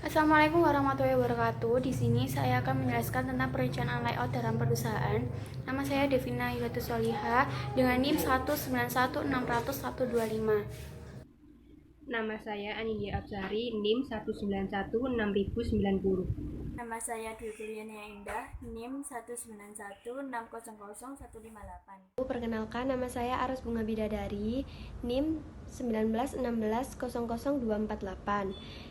Assalamualaikum warahmatullahi wabarakatuh. Di sini saya akan menjelaskan tentang perencanaan layout dalam perusahaan. Nama saya Devina Hilatus Soliha dengan NIM 191600125. Nama saya Anidia Absari, NIM 1916090. Nama saya Dwi Kuliana Indah, NIM 191600158. Perkenalkan, nama saya Aras Bunga Bidadari, NIM 191600248.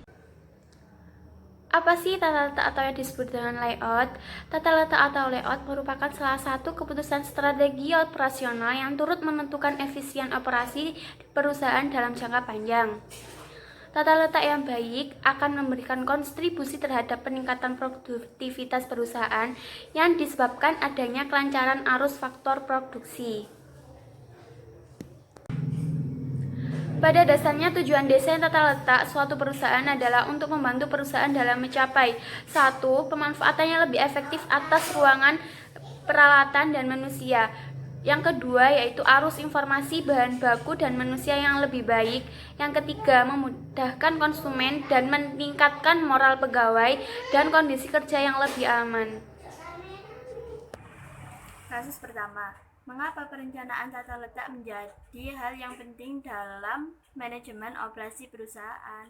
Apa sih tata letak atau yang disebut dengan layout? Tata letak atau layout merupakan salah satu keputusan strategi operasional yang turut menentukan efisien operasi perusahaan dalam jangka panjang. Tata letak yang baik akan memberikan kontribusi terhadap peningkatan produktivitas perusahaan yang disebabkan adanya kelancaran arus faktor produksi. Pada dasarnya tujuan desain tata letak suatu perusahaan adalah untuk membantu perusahaan dalam mencapai 1. Pemanfaatan yang lebih efektif atas ruangan, peralatan, dan manusia. Yang kedua yaitu arus informasi, bahan baku, dan manusia yang lebih baik. Yang ketiga memudahkan konsumen dan meningkatkan moral pegawai dan kondisi kerja yang lebih aman. Kasus pertama, mengapa perencanaan tata letak menjadi hal yang penting dalam manajemen operasi perusahaan?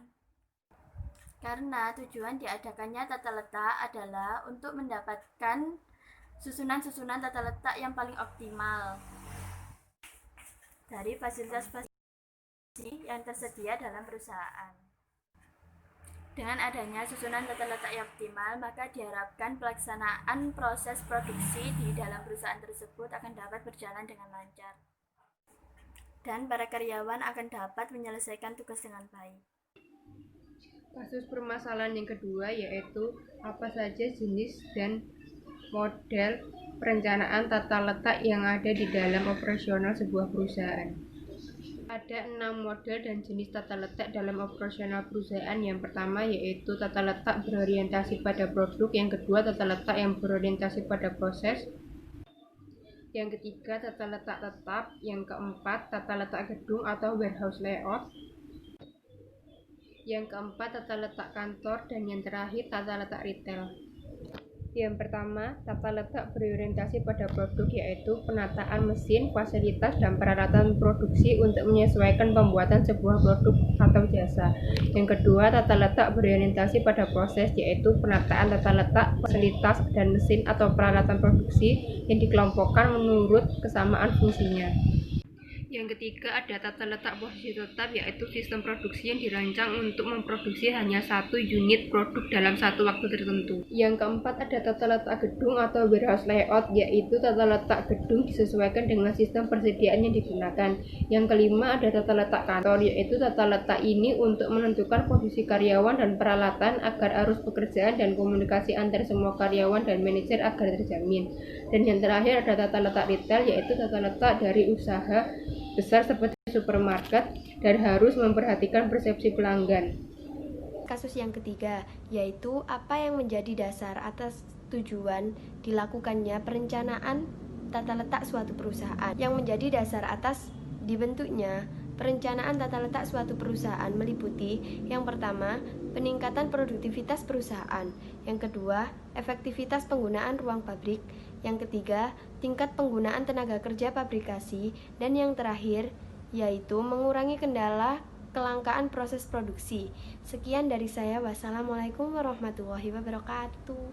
Karena tujuan diadakannya tata letak adalah untuk mendapatkan susunan tata letak yang paling optimal dari fasilitas-fasilitas yang tersedia dalam perusahaan. Dengan adanya susunan tata letak yang optimal, maka diharapkan pelaksanaan proses produksi di dalam perusahaan tersebut akan dapat berjalan dengan lancar. Dan para karyawan akan dapat menyelesaikan tugas dengan baik. Kasus permasalahan yang kedua yaitu apa saja jenis dan model perencanaan tata letak yang ada di dalam operasional sebuah perusahaan. Ada 6 model dan jenis tata letak dalam operasional perusahaan. Yang pertama yaitu tata letak berorientasi pada produk, yang kedua tata letak yang berorientasi pada proses, yang ketiga tata letak tetap, yang keempat tata letak gedung atau warehouse layout, yang keempat tata letak kantor, dan yang terakhir tata letak retail. Yang pertama, tata letak berorientasi pada produk yaitu penataan mesin, fasilitas, dan peralatan produksi untuk menyesuaikan pembuatan sebuah produk atau jasa. Yang kedua, tata letak berorientasi pada proses yaitu penataan tata letak, fasilitas, dan mesin atau peralatan produksi yang dikelompokkan menurut kesamaan fungsinya. Yang ketiga ada tata letak posisi tetap yaitu sistem produksi yang dirancang untuk memproduksi hanya satu unit produk dalam satu waktu tertentu. Yang keempat ada tata letak gedung atau warehouse layout yaitu tata letak gedung disesuaikan dengan sistem persediaan yang digunakan. Yang kelima ada tata letak kantor yaitu tata letak ini untuk menentukan posisi karyawan dan peralatan agar arus pekerjaan dan komunikasi antar semua karyawan dan manajer agar terjamin. Dan yang terakhir ada tata letak retail yaitu tata letak dari usaha besar seperti supermarket dan harus memperhatikan persepsi pelanggan. Kasus yang ketiga, yaitu apa yang menjadi dasar atas tujuan dilakukannya perencanaan tata letak suatu perusahaan. Yang menjadi dasar atas dibentuknya perencanaan tata letak suatu perusahaan meliputi yang pertama, peningkatan produktivitas perusahaan, yang kedua, efektivitas penggunaan ruang pabrik, yang ketiga, tingkat penggunaan tenaga kerja pabrikasi, dan yang terakhir, yaitu mengurangi kendala kelangkaan proses produksi. Sekian dari saya. Wassalamualaikum warahmatullahi wabarakatuh.